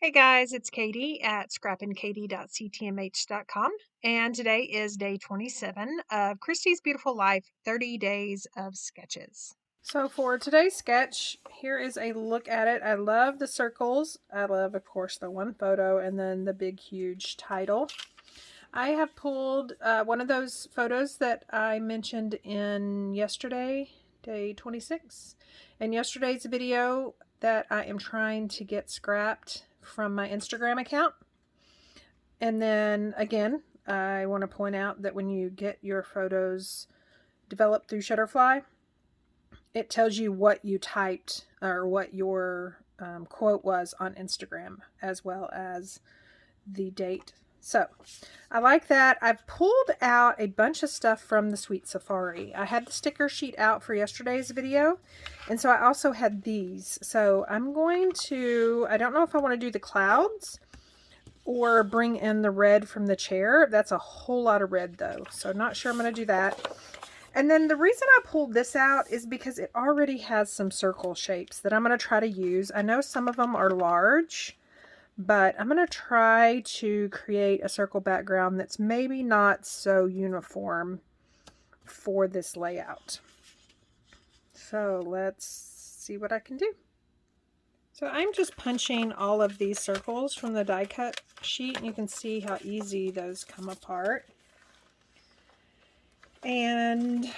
Hey guys, it's Katie at scrappinkaty.ctmh.com, and today is day 27 of Christy's Beautiful Life 30 Days of Sketches. So for today's sketch, here is a look at it. I love the circles. I love, of course, the one photo and then the big, huge title. I have pulled one of those photos that I mentioned in yesterday, day 26. In yesterday's video that I am trying to get scrapped from my Instagram account. And then again, I want to point out that when you get your photos developed through Shutterfly, it tells you what you typed or what your quote was on Instagram, as well as the date. So I like that. I've pulled out a bunch of stuff from the Sweet Safari. I had the sticker sheet out for yesterday's video, and so I also had these. So I'm going to, I don't know if I want to do the clouds or bring in the red from the chair. That's a whole lot of red though, so not sure I'm going to do that. And then the reason I pulled this out is because it already has some circle shapes that I'm going to try to use. I know some of them are large, but I'm going to try to create a circle background that's maybe not so uniform for this layout. So let's see what I can do. So I'm just punching all of these circles from the die cut sheet, and you can see how easy those come apart. And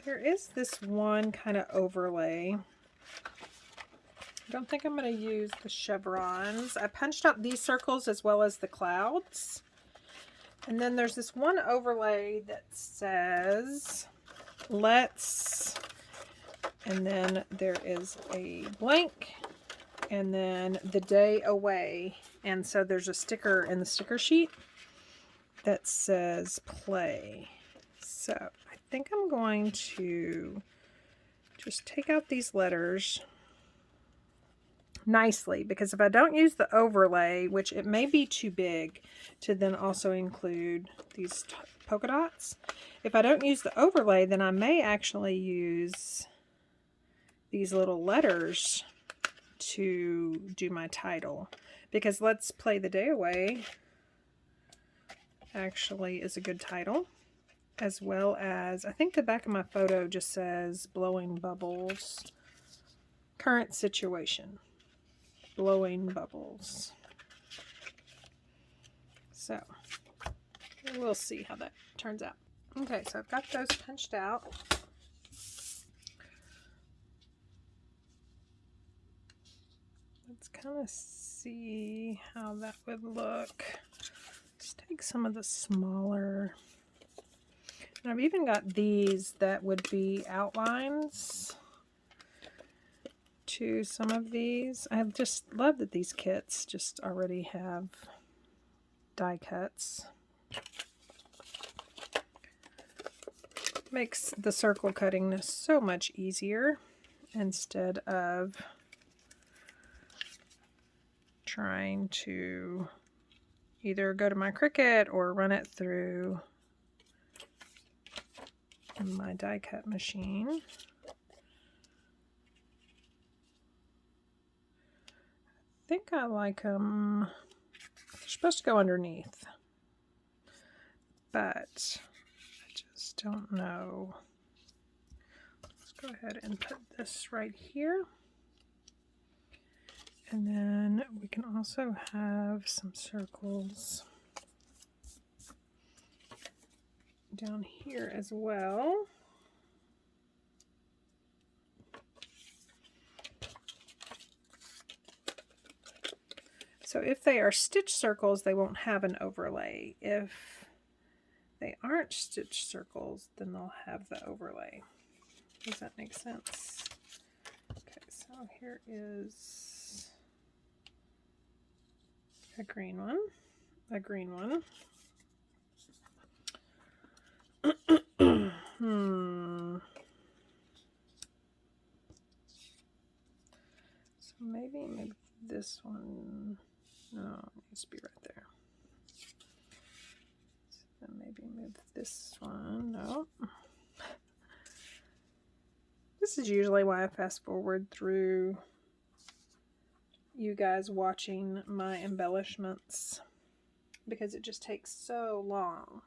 there is this one kind of overlay. I don't think I'm going to use the chevrons. I punched out these circles as well as the clouds. And then there's this one overlay that says, let's, and then there is a blank, and then the day away. And so there's a sticker in the sticker sheet that says play. So I think I'm going to just take out these letters nicely, because if I don't use the overlay, which it may be too big to then also include these polka dots, if I don't use the overlay, then I may actually use these little letters to do my title, because let's play the day away actually is a good title, as well as I think the back of my photo just says blowing bubbles, current situation. Blowing bubbles. So we'll see how that turns out. Okay, so I've got those punched out. Let's kind of see how that would look. Let's take some of the smaller, and I've even got these that would be outlines to some of these. I just love that these kits just already have die cuts. Makes the circle cutting so much easier instead of trying to either go to my Cricut or run it through my die cut machine. I think I like them. They're supposed to go underneath, but I just don't know. Let's go ahead and put this right here. And then we can also have some circles down here as well. So if they are stitch circles, they won't have an overlay. If they aren't stitch circles, then they'll have the overlay. Does that make sense? Okay, so here is a green one, a green one. So maybe this one. No, it needs to be right there. So then maybe move this one. No. This is usually why I fast forward through you guys watching my embellishments because it just takes so long.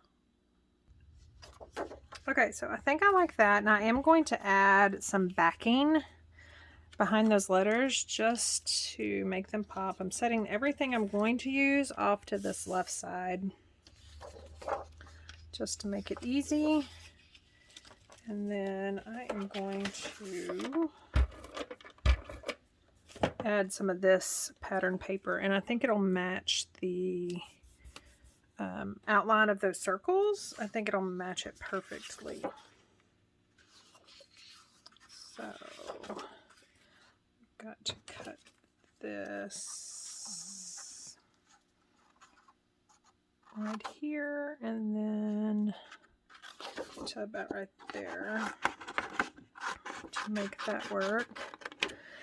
Okay, so I think I like that, and I am going to add some backing behind those letters just to make them pop. I'm setting everything I'm going to use off to this left side just to make it easy. And then I am going to add some of this pattern paper, and I think it'll match the outline of those circles. I think it'll match it perfectly. So got to cut this right here and then to about right there to make that work.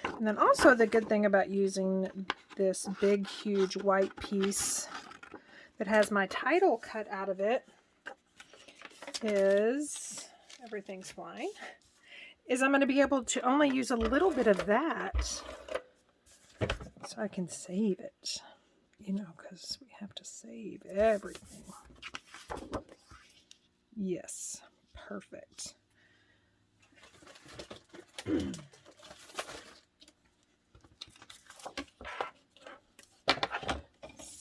And then also the good thing about using this big huge white piece that has my title cut out of it is, everything's fine, is I'm going to be able to only use a little bit of that so I can save it, you know, because we have to save everything. Yes, perfect.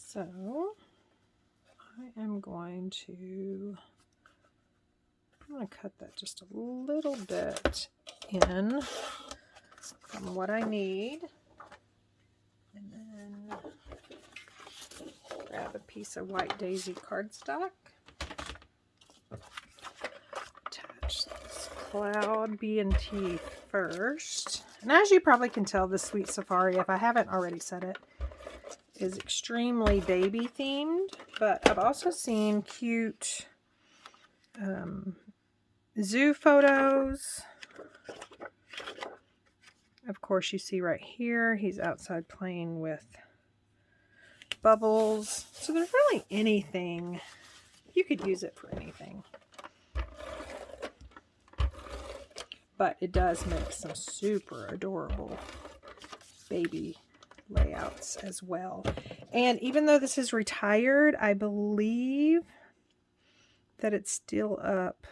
So I am going to cut that just a little bit in from what I need, and then grab a piece of white daisy cardstock, attach this cloud B&T first, and as you probably can tell, the Sweet Safari, if I haven't already said it, is extremely baby themed, but I've also seen cute zoo photos. Of course, you see right here, he's outside playing with bubbles. So there's really anything. You could use it for anything. But it does make some super adorable baby layouts as well. And even though this is retired, I believe that it's still up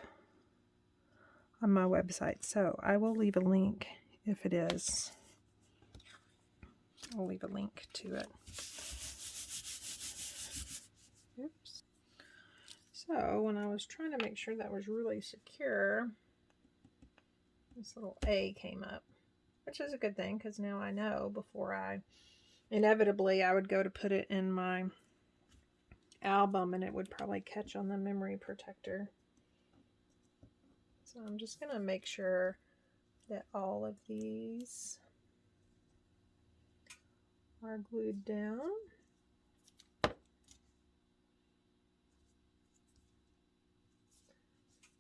on my website. So I will leave a link if it is. I'll leave a link to it. Oops. So when I was trying to make sure that was really secure, this little A came up, which is a good thing because now I know before inevitably I would go to put it in my album and it would probably catch on the memory protector. So I'm just going to make sure that all of these are glued down.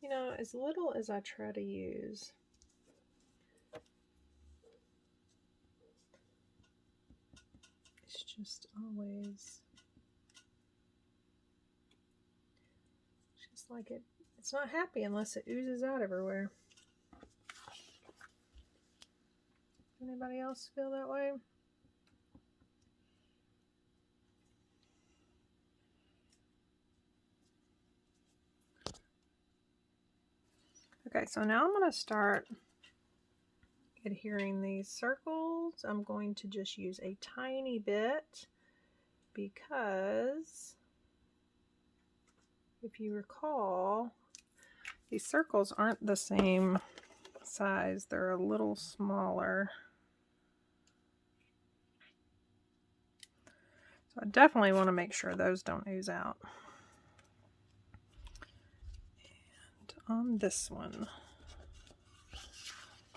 You know, as little as I try to use, it's just always, it's just like it's not happy unless it oozes out everywhere. Anybody else feel that way? Okay, so now I'm going to start adhering these circles. I'm going to just use a tiny bit because if you recall, these circles aren't the same size. They're a little smaller. So I definitely want to make sure those don't ooze out. And on this one,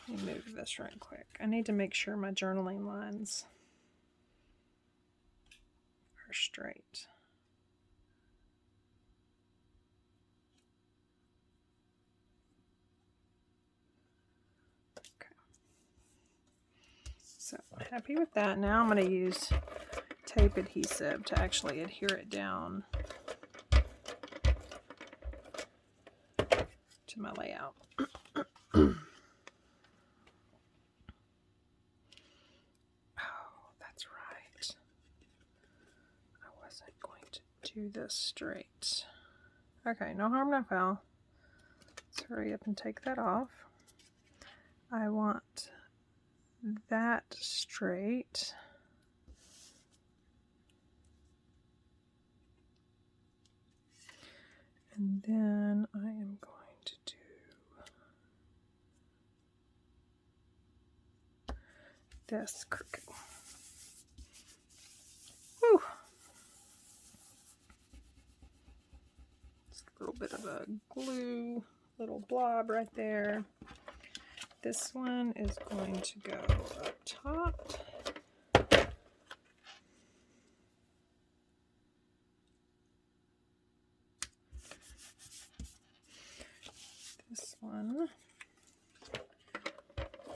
let me move this right quick. I need to make sure my journaling lines are straight. Okay. So happy with that. Now I'm going to use tape adhesive to actually adhere it down to my layout. Oh, that's right. do this straight. Okay, no harm, no foul. Let's hurry up and take that off. I want that straight. And then I am going to do this crooked. Whew. Just a little bit of a glue, little blob right there. This one is going to go up top. This one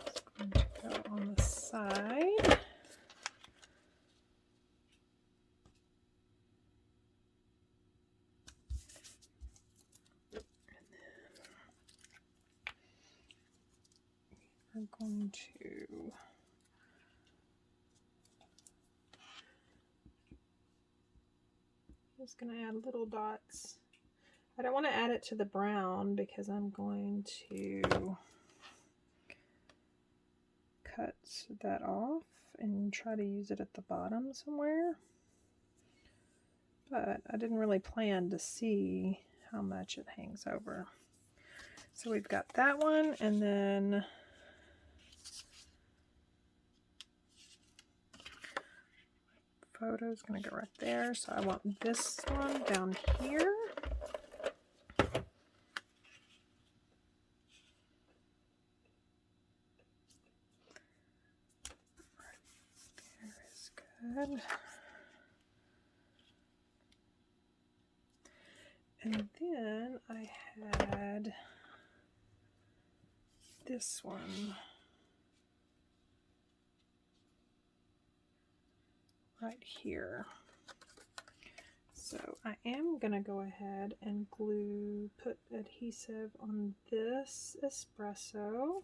is going to go on the side. I'm going to just going to add little dots. I don't want to add it to the brown because I'm going to cut that off and try to use it at the bottom somewhere. But I didn't really plan to see how much it hangs over. So we've got that one, and then photo's going to go right there. So I want this one down here. There is good. And then I had this one right here. So I am going to go ahead and put adhesive on this espresso.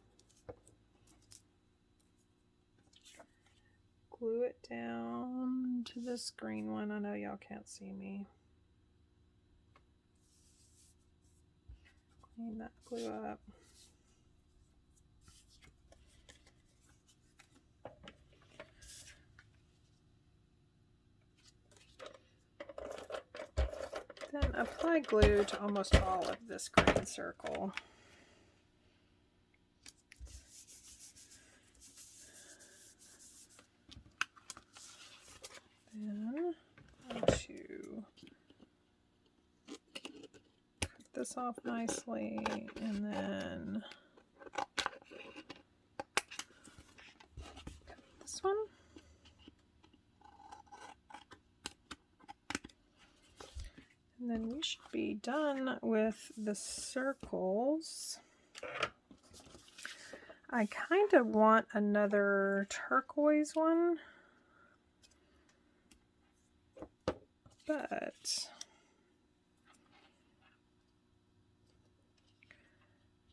Glue it down to this green one. I know y'all can't see me. Clean that glue up. Then apply glue to almost all of this green circle. Then I'm going to cut this off nicely, and then cut this one. And then we should be done with the circles. I kind of want another turquoise one, but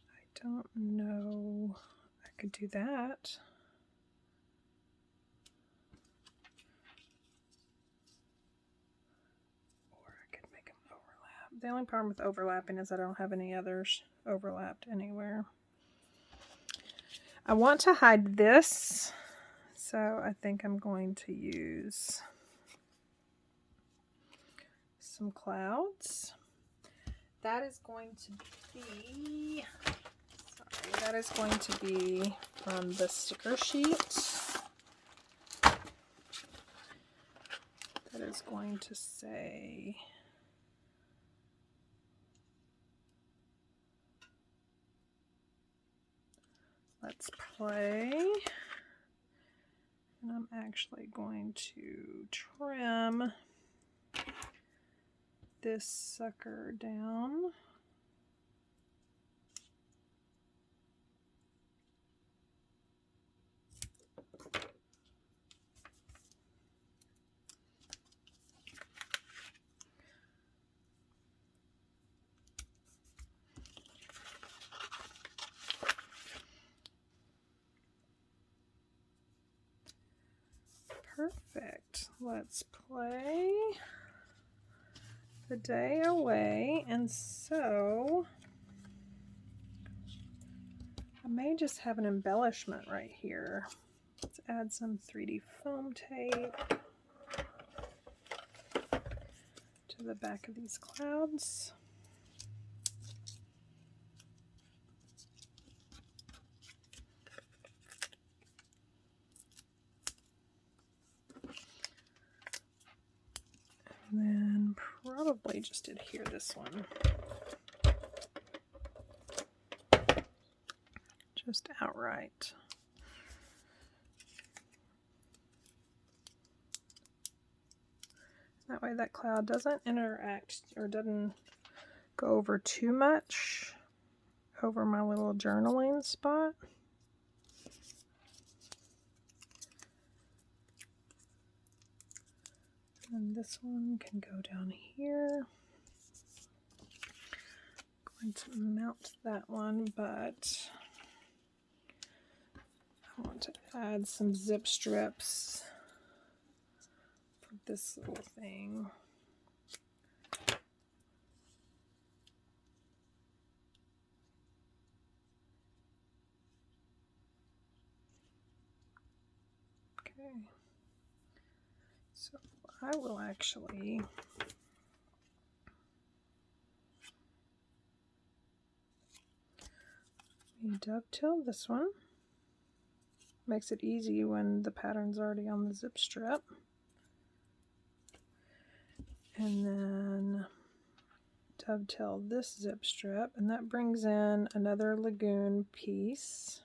I don't know. I could do that. Or I could make them overlap. The only problem with overlapping is I don't have any others overlapped anywhere. I want to hide this, so I think I'm going to use some clouds. That is going to be, that is going to be from the sticker sheet. That is going to say, let's play. And I'm actually going to trim this sucker down. Perfect. Let's play. the day away, and so I may just have an embellishment right here. Let's add some 3D foam tape to the back of these clouds. And then probably just adhere this one. Just outright. That way that cloud doesn't interact or doesn't go over too much over my little journaling spot. And this one can go down here. I'm going to mount that one, but I want to add some zip strips for this little thing. Okay. So I will actually dovetail this one. Makes it easy when the pattern's already on the zip strip. And then dovetail this zip strip, and that brings in another lagoon piece.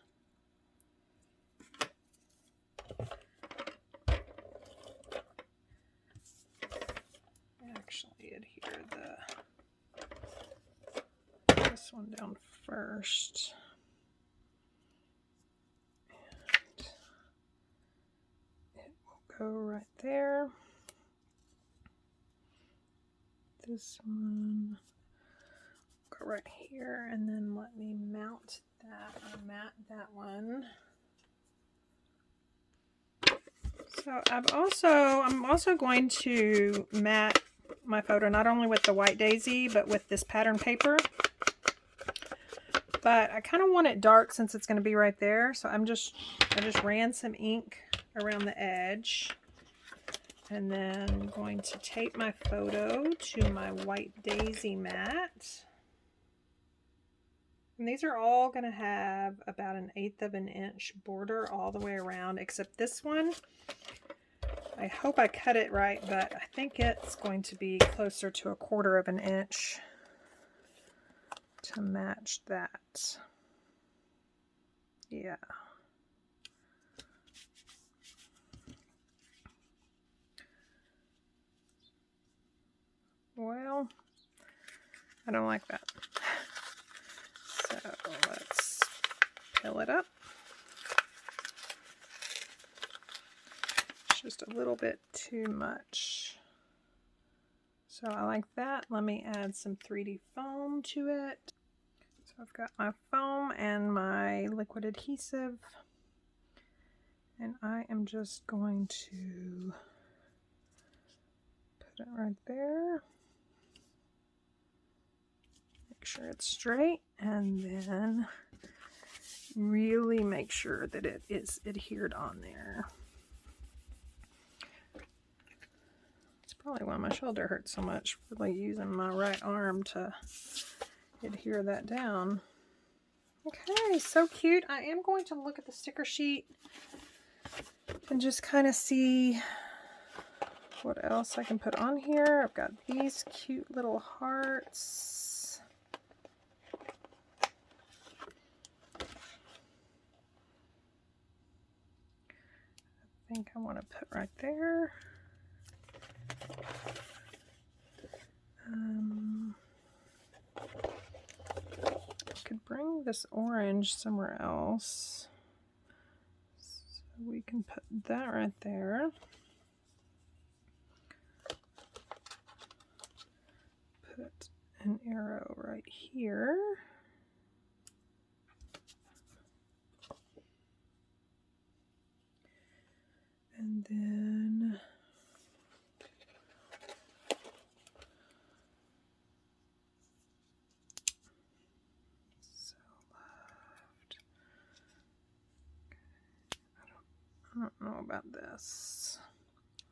Actually adhere this one down first. And it will go right there. This one go right here, and then let me mount that or mat that one. So I'm also going to mat my photo not only with the white daisy but with this pattern paper. But I kind of want it dark since it's going to be right there, so I just ran some ink around the edge, and then I'm going to tape my photo to my white daisy mat. And these are all going to have about 1/8 of an inch border all the way around, except this one. I hope I cut it right, but I think it's going to be closer to 1/4 of an inch to match that. Yeah. Well, I don't like that. So let's fill it up. It's just a little bit too much. So I like that. Let me add some 3D foam to it. So I've got my foam and my liquid adhesive. And I am just going to put it right there. Make sure it's straight, and then really make sure that it is adhered on there. It's probably why my shoulder hurts so much, really using my right arm to adhere that down. Okay, so cute. I am going to look at the sticker sheet and just kind of see what else I can put on here. I've got these cute little hearts. I think I want to put right there. I could bring this orange somewhere else. So we can put that right there. Put an arrow right here. And then this?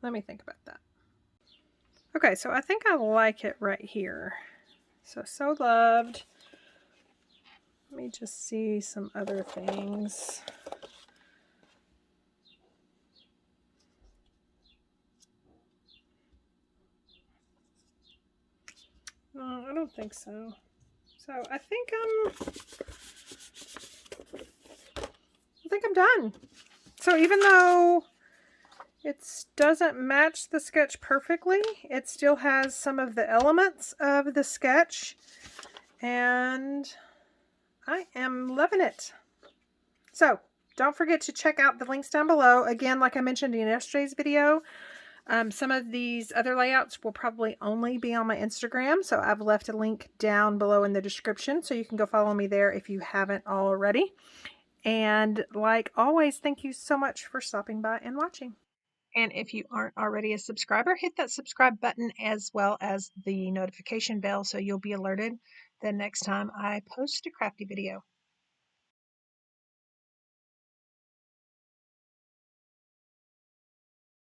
Let me think about that. Okay, so I think I like it right here. So loved. Let me just see some other things. No, I don't think so. So I think I'm done. So even though it doesn't match the sketch perfectly, it still has some of the elements of the sketch, and I am loving it. So don't forget to check out the links down below. Again, like I mentioned in yesterday's video, some of these other layouts will probably only be on my Instagram, so I've left a link down below in the description, so you can go follow me there if you haven't already. And like always, thank you so much for stopping by and watching. And if you aren't already a subscriber, hit that subscribe button as well as the notification bell so you'll be alerted the next time I post a crafty video.